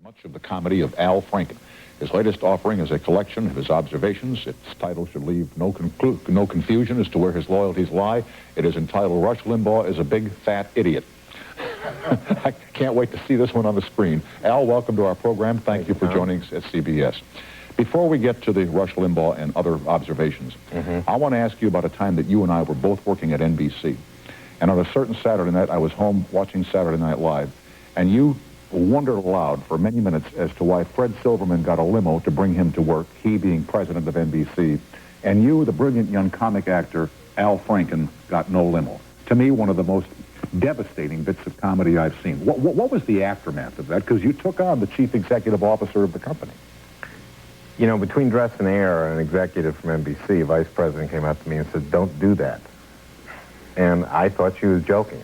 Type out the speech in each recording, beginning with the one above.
Much of the comedy of Al Franken. His latest offering is a collection of his observations. Its title should leave no confusion as to where his loyalties lie. It is entitled Rush Limbaugh is a Big Fat Idiot. I can't wait to see this one on the screen. Al, welcome to our program. Thank you for joining us at CBS. Before we get to the Rush Limbaugh and other observations, I want to ask you about a time that you and I were both working at NBC. And on a certain Saturday night, I was home watching Saturday Night Live, and you wondered aloud for many minutes as to why Fred Silverman got a limo to bring him to work, he being president of NBC, and you, the brilliant young comic actor Al Franken, got no limo. To me, one of the most devastating bits of comedy I've seen. What was the aftermath of that? Because you took on the chief executive officer of the company. You know, between Dress and Air, an executive from NBC, vice president came up to me and said, "Don't do that." And I thought she was joking.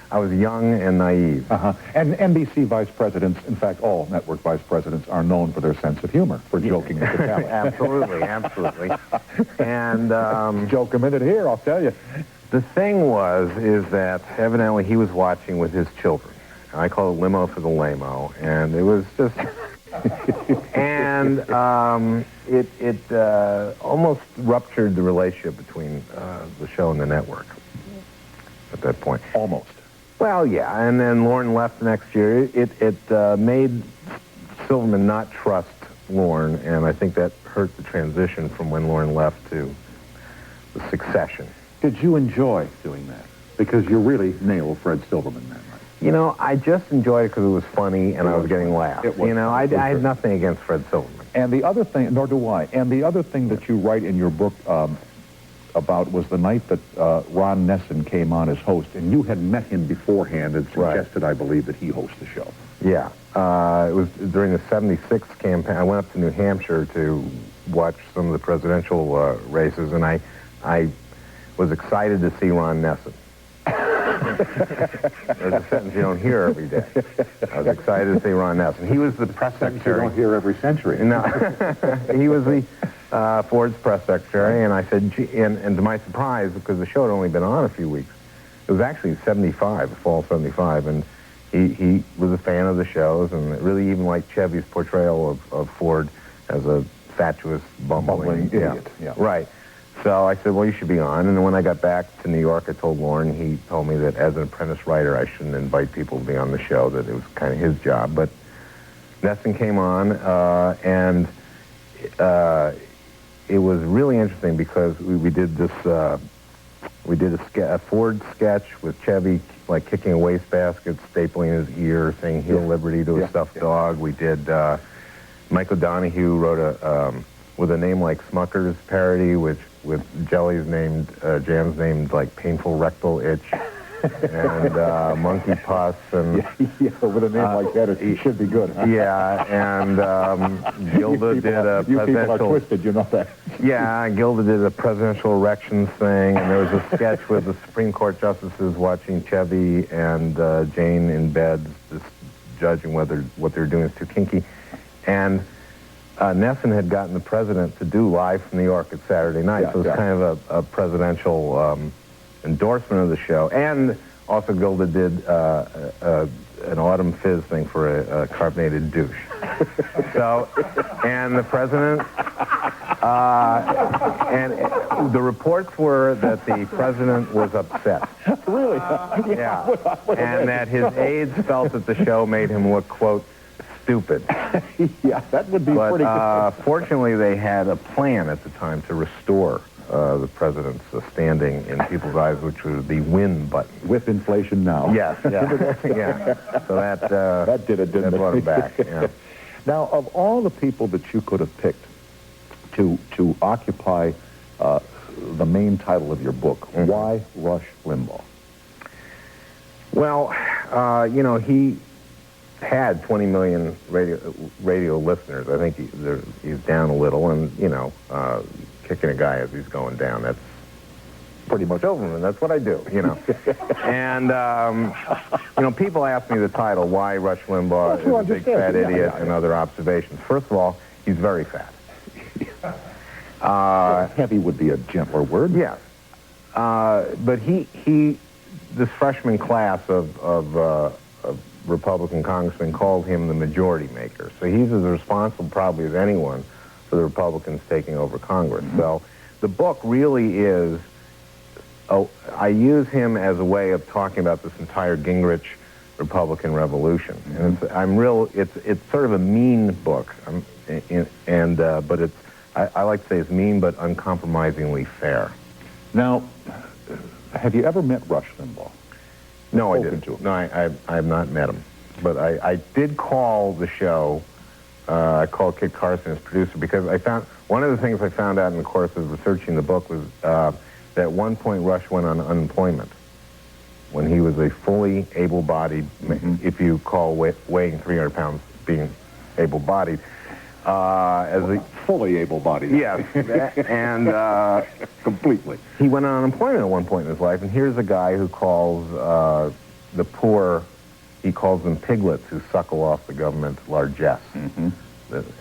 I was young and naive. And NBC vice presidents, in fact, all network vice presidents, are known for their sense of humor, for joking with the talent. Absolutely, absolutely. And joke a minute here, I'll tell you. The thing is that evidently he was watching with his children. I call it limo for the lame-o, and it was just... and it almost ruptured the relationship between the show and the network at that point. Almost. Well, yeah, and then Lorne left the next year. It made Silverman not trust Lorne, and I think that hurt the transition from when Lorne left to the succession. Did you enjoy doing that? Because you really nailed Fred Silverman that night. You know, I just enjoyed it because it was funny and I was getting laughs. You know, I had nothing against Fred Silverman. And the other thing, nor do I, and the other thing that you write in your book about was the night that Ron Nessen came on as host, and you had met him beforehand and suggested, I believe, that he host the show. Yeah. It was during the 76 campaign. I went up to New Hampshire to watch some of the presidential races, and I was excited to see Ron Nessen. There's a sentence you don't hear every day. I was excited to see Ron Nessen. He was the press secretary. You don't hear every century. No. He was the Ford's press secretary, and I said, gee, and to my surprise, because the show had only been on a few weeks, it was actually 75, the fall of 75, and he was a fan of the shows, and really even liked Chevy's portrayal of Ford as a fatuous, bumbling idiot. Yeah. Right. So I said, well, you should be on. And then when I got back to New York, I told Lorne, he told me that as an apprentice writer, I shouldn't invite people to be on the show, that it was kind of his job. But Nessen came on, and it was really interesting because we did this, a Ford sketch with Chevy, like kicking a wastebasket, stapling his ear, saying "Heal Liberty" to a stuffed dog. We did, Michael Donahue wrote a, with a name like Smucker's parody, with jellies named, jams named like Painful Rectal Itch, and Monkey Pus, and... Yeah, with a name like that, it should be good. Huh? Yeah, and Gilda did a presidential... You people are twisted, you know that. Yeah, Gilda did a presidential erections thing, and there was a sketch with the Supreme Court justices watching Chevy and Jane in bed, just judging whether what they were doing is too kinky, and... Nessen had gotten the president to do Live from New York at Saturday night, so it was kind of a presidential endorsement of the show. And also Gilda did an autumn fizz thing for a carbonated douche. So, and the president, and the reports were that the president was upset. Really? Yeah. And that his aides felt that the show made him look, quote, stupid. Yeah, that would be pretty good. Fortunately, they had a plan at the time to restore the president's standing in people's eyes, which was the win button. With inflation now. Yes, yeah. Yeah. So that did it, didn't it? That brought him back, yeah. Now, of all the people that you could have picked to occupy the main title of your book, why Rush Limbaugh? Well, you know, he had 20 million radio listeners. I think he's down a little, and, you know, kicking a guy as he's going down, that's pretty much Silverman. That's what I do, you know. And, you know, people ask me the title, why Rush Limbaugh is a big fat idiot, and other observations. First of all, he's very fat. Heavy would be a gentler word. Yes. But this freshman class of Republican congressman called him the majority maker. So he's as responsible probably as anyone for the Republicans taking over Congress. So the book really is, I use him as a way of talking about this entire Gingrich Republican revolution. And it's sort of a mean book, but I like to say it's mean but uncompromisingly fair. Now, have you ever met Rush Limbaugh? No, I Spoken didn't. to him? No, I have not met him. But I did call the show. I called Kit Carson as producer because one of the things I found out in the course of researching the book was that at one point Rush went on unemployment when he was a fully able-bodied, if you call weighing 300 pounds being able-bodied. Fully able-bodied. Yes, and completely. He went on unemployment at one point in his life, and here's a guy who calls the poor, he calls them piglets who suckle off the government's largesse.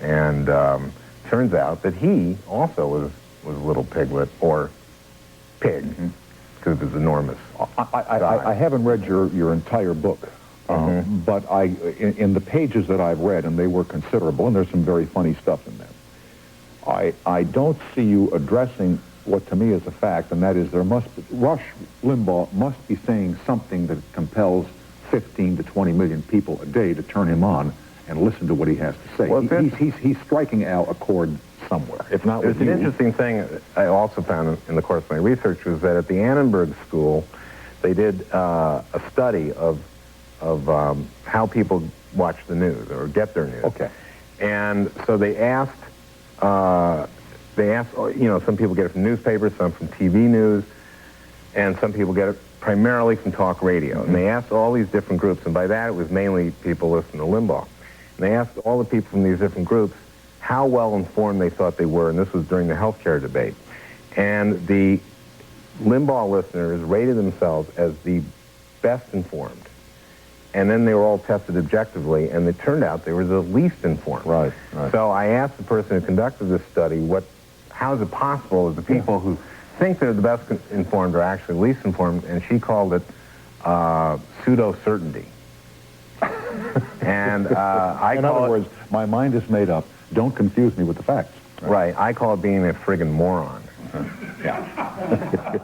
And turns out that he also was a little piglet, or pig, because of his enormous I haven't read your entire book. But in the pages that I've read, and they were considerable, and there's some very funny stuff in there, I don't see you addressing what to me is a fact, and that is Rush Limbaugh must be saying something that compels 15 to 20 million people a day to turn him on and listen to what he has to say. Well, he's striking out a chord somewhere, if not with you. An interesting thing I also found in the course of my research was that at the Annenberg School, they did a study of how people watch the news or get their news. Okay. And so they asked, some people get it from newspapers, some from TV news, and some people get it primarily from talk radio. And they asked all these different groups, and by that it was mainly people listening to Limbaugh. And they asked all the people from these different groups how well informed they thought they were, and this was during the health care debate. And the Limbaugh listeners rated themselves as the best informed. And then they were all tested objectively, and it turned out they were the least informed. Right. So I asked the person who conducted this study, how is it possible that the people who think they're the best informed are actually least informed, and she called it pseudo-certainty. And in other words, my mind is made up. Don't confuse me with the facts. Right. I call it being a friggin' moron. Yeah.